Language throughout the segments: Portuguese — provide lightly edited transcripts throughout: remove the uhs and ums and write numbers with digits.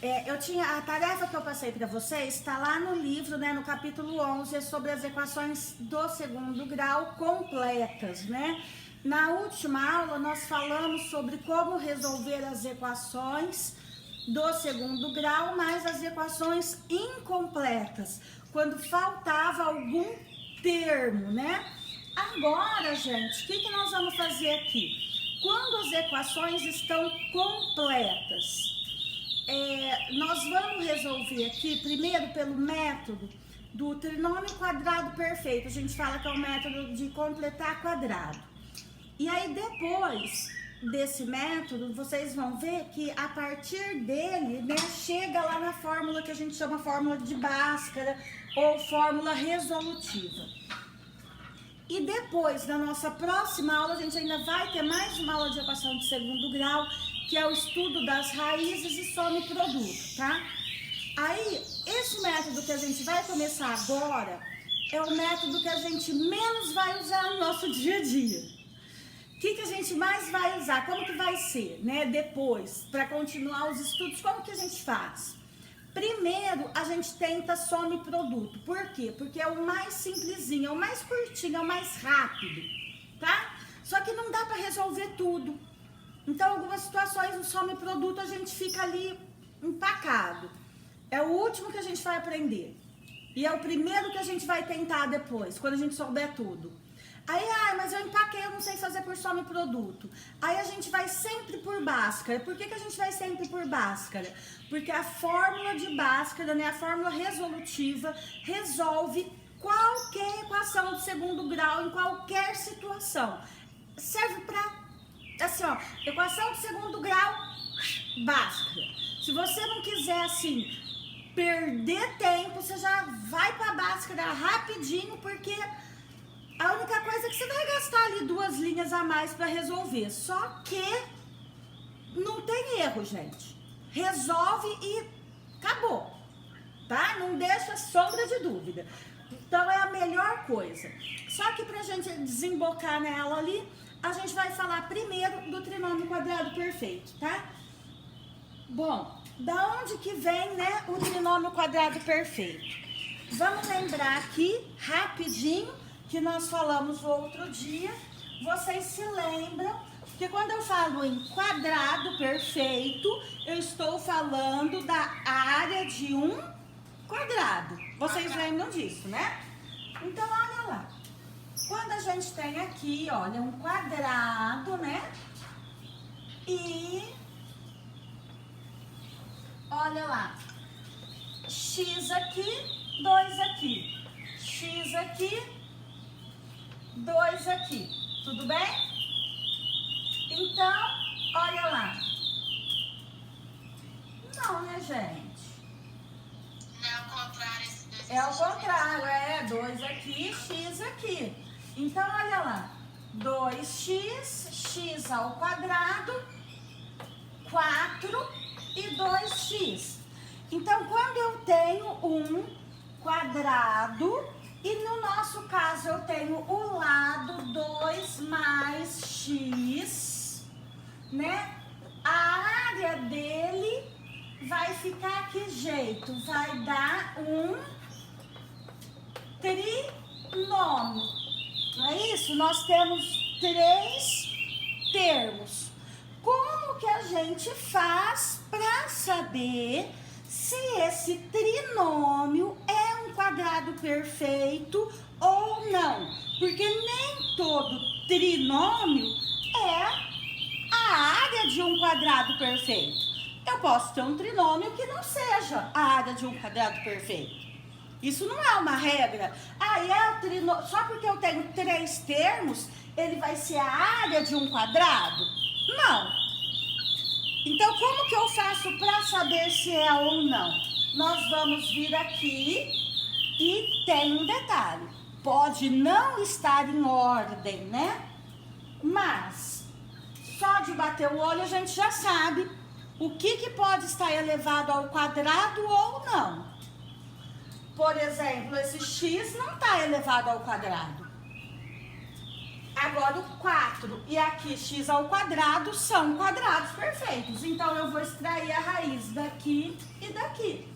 A tarefa que eu passei para vocês está lá no livro, né, no capítulo 11, é sobre as equações do segundo grau completas, né? Na última aula nós falamos sobre como resolver as equações do segundo grau, mais as equações incompletas, quando faltava algum termo, né? Agora, gente, o que nós vamos fazer aqui? Quando as equações estão completas, nós vamos resolver aqui, primeiro pelo método do trinômio quadrado perfeito. A gente fala que é o método de completar quadrado. E aí, depois desse método, vocês vão ver que a partir dele, né, chega lá na fórmula que a gente chama fórmula de Bhaskara ou fórmula resolutiva. E depois, na nossa próxima aula, a gente ainda vai ter mais uma aula de equação de segundo grau, que é o estudo das raízes e soma e produto, tá? Aí, esse método que a gente vai começar agora é o método que a gente menos vai usar no nosso dia a dia. O que a gente mais vai usar? Como que vai ser, né? Depois, para continuar os estudos, como que a gente faz? Primeiro, a gente tenta soma e produto. Por quê? Porque é o mais simplesinho, é o mais curtinho, é o mais rápido, tá? Só que não dá para resolver tudo. Então, algumas situações no soma e produto a gente fica ali empacado. É o último que a gente vai aprender. E é o primeiro que a gente vai tentar depois, quando a gente souber tudo. Aí, mas eu empaquei, eu não sei fazer por soma e produto. Aí a gente vai sempre por Bhaskara. Por que a gente vai sempre por Bhaskara? Porque a fórmula de Bhaskara, né, a fórmula resolutiva, resolve qualquer equação de segundo grau em qualquer situação. Serve para, assim, ó, equação de segundo grau, Bhaskara. Se você não quiser, assim, perder tempo, você já vai para Bhaskara rapidinho, porque a única coisa é que você vai gastar ali 2 linhas a mais para resolver. Só que não tem erro, gente. Resolve e acabou, tá? Não deixa sombra de dúvida. Então é a melhor coisa. Só que pra gente desembocar nela ali, a gente vai falar primeiro do trinômio quadrado perfeito, tá? Bom, da onde que vem, né, o trinômio quadrado perfeito? Vamos lembrar aqui, rapidinho, que nós falamos outro dia. Vocês se lembram que quando eu falo em quadrado perfeito, eu estou falando da área de um quadrado. Vocês lembram disso, né? Então, olha lá. Quando a gente tem aqui, olha, um quadrado, né? E olha lá. X aqui, 2 aqui. X aqui, 2 aqui, tudo bem? Então, olha lá. Não, né, gente? Não é o contrário. É o contrário, 2 aqui, x aqui. Então, olha lá. 2x, x ao quadrado, 4 e 2x. Então, quando eu tenho um quadrado, e no nosso caso eu tenho o lado 2 mais x, né? A área dele vai ficar que jeito? Vai dar um trinômio. Não é isso? Nós temos 3 termos. Como que a gente faz para saber se esse trinômio é um quadrado perfeito ou não? Porque nem todo trinômio é a área de um quadrado perfeito. Eu posso ter um trinômio que não seja a área de um quadrado perfeito. Isso não é uma regra. Só porque eu tenho 3 termos, ele vai ser a área de um quadrado? Não. Então, como que eu faço para saber se é ou não? Nós vamos vir aqui e tem um detalhe. Pode não estar em ordem, né? Mas, só de bater o olho a gente já sabe o que pode estar elevado ao quadrado ou não. Por exemplo, esse x não está elevado ao quadrado. Agora o 4 e aqui x ao quadrado são quadrados perfeitos. Então eu vou extrair a raiz daqui e daqui.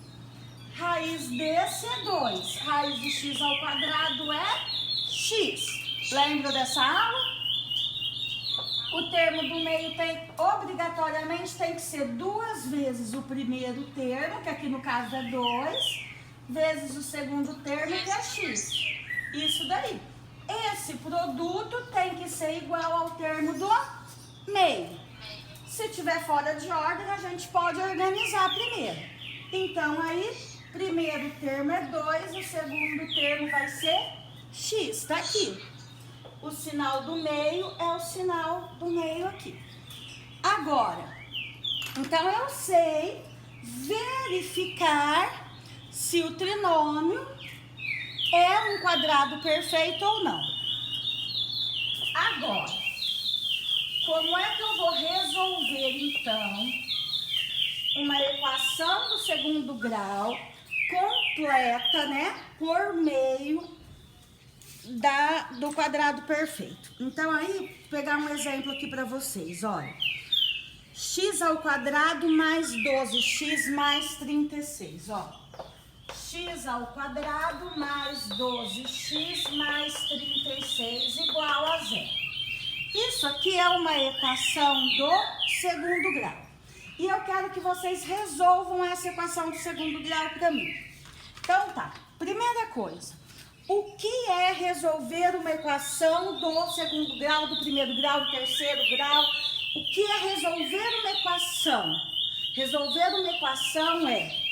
Raiz desse é 2. Raiz de x ao quadrado é x. Lembra dessa aula? O termo do meio obrigatoriamente tem que ser 2 vezes o primeiro termo, que aqui no caso é 2, vezes o segundo termo, que é x. Isso daí. Esse produto tem que ser igual ao termo do meio. Se tiver fora de ordem, a gente pode organizar primeiro. Então, aí, primeiro termo é 2, o segundo termo vai ser x, tá aqui. O sinal do meio é o sinal do meio aqui. Agora, então eu sei verificar se o trinômio é um quadrado perfeito ou não. Agora, como é que eu vou resolver, então, uma equação do segundo grau completa, né, por meio do quadrado perfeito? Então, aí, vou pegar um exemplo aqui para vocês, olha. X ao quadrado mais 12x mais 36, ó. X ao quadrado mais 12x mais 36 igual a 0. Isso aqui é uma equação do segundo grau. E eu quero que vocês resolvam essa equação do segundo grau para mim. Então tá, primeira coisa. O que é resolver uma equação do segundo grau, do primeiro grau, do terceiro grau? O que é resolver uma equação? Resolver uma equação é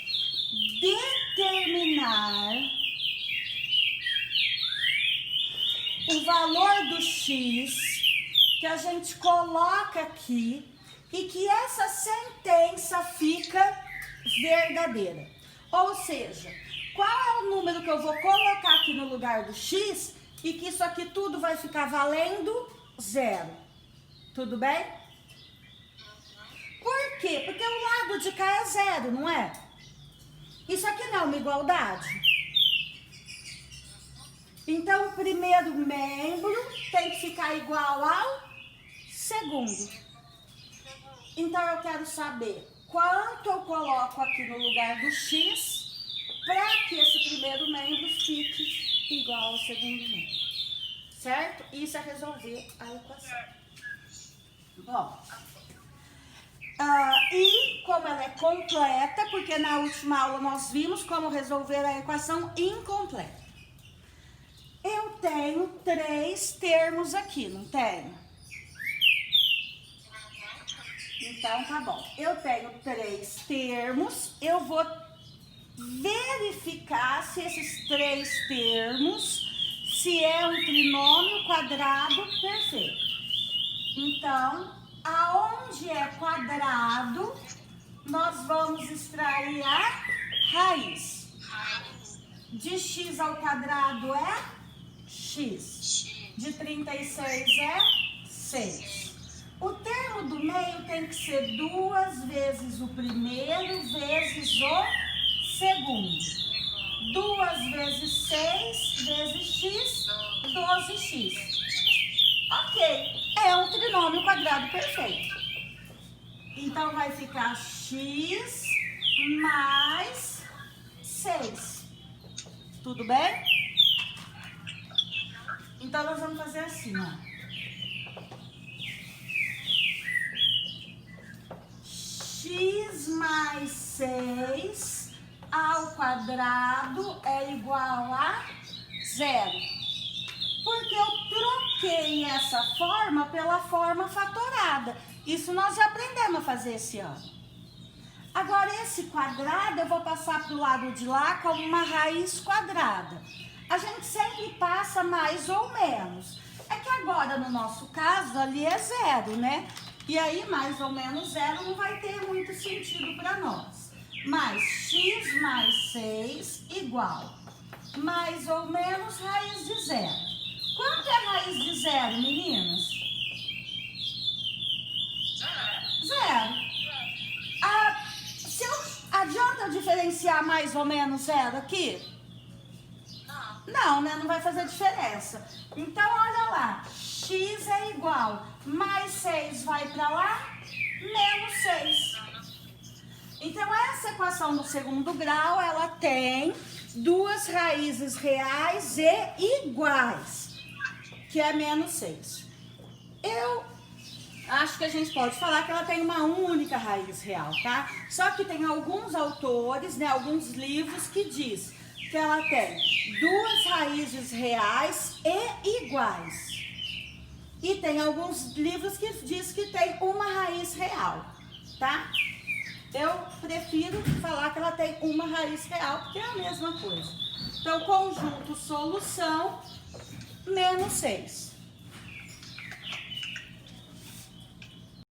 determinar o valor do x que a gente coloca aqui e que essa sentença fica verdadeira. Ou seja, qual é o número que eu vou colocar aqui no lugar do x e que isso aqui tudo vai ficar valendo 0. Tudo bem? Por quê? Porque o lado de cá é 0, não é? Isso aqui não é uma igualdade? Então, o primeiro membro tem que ficar igual ao segundo. Então, eu quero saber quanto eu coloco aqui no lugar do x para que esse primeiro membro fique igual ao segundo membro. Certo? Isso é resolver a equação. Bom, e como ela é completa, porque na última aula nós vimos como resolver a equação incompleta. Eu tenho 3 termos aqui, não tenho? Então, tá bom. Eu tenho 3 termos. Eu vou verificar se esses 3 termos, se é um trinômio quadrado perfeito. Então, aonde é quadrado, nós vamos extrair a raiz. De x ao quadrado é x. De 36 é 6. O termo do meio tem que ser 2 vezes o primeiro vezes o segundo. 2 vezes 6 vezes x, 12x. Ok, é um trinômio quadrado perfeito. Então vai ficar x mais 6. Tudo bem? Então nós vamos fazer assim, ó. X mais 6 ao quadrado é igual a 0. Porque eu troquei essa forma pela forma fatorada. Isso nós já aprendemos a fazer esse ano. Agora, esse quadrado eu vou passar para o lado de lá como uma raiz quadrada. A gente sempre passa mais ou menos. É que agora, no nosso caso, ali é 0, né? E aí, mais ou menos 0 não vai ter muito sentido para nós. Mas x mais 6 igual mais ou menos raiz de 0. Quanto é raiz de 0, meninas? 0. Adianta eu diferenciar mais ou menos 0 aqui? Não, né? Não vai fazer diferença. Então, olha lá. x é igual, mais 6 vai para lá, menos 6. Então, essa equação do segundo grau, ela tem duas raízes reais e iguais, que é menos 6. Eu acho que a gente pode falar que ela tem uma única raiz real, tá? Só que tem alguns autores, né, alguns livros que diz que ela tem duas raízes reais e iguais. E tem alguns livros que diz que tem uma raiz real, tá? Eu prefiro falar que ela tem uma raiz real, porque é a mesma coisa. Então, conjunto solução, menos 6.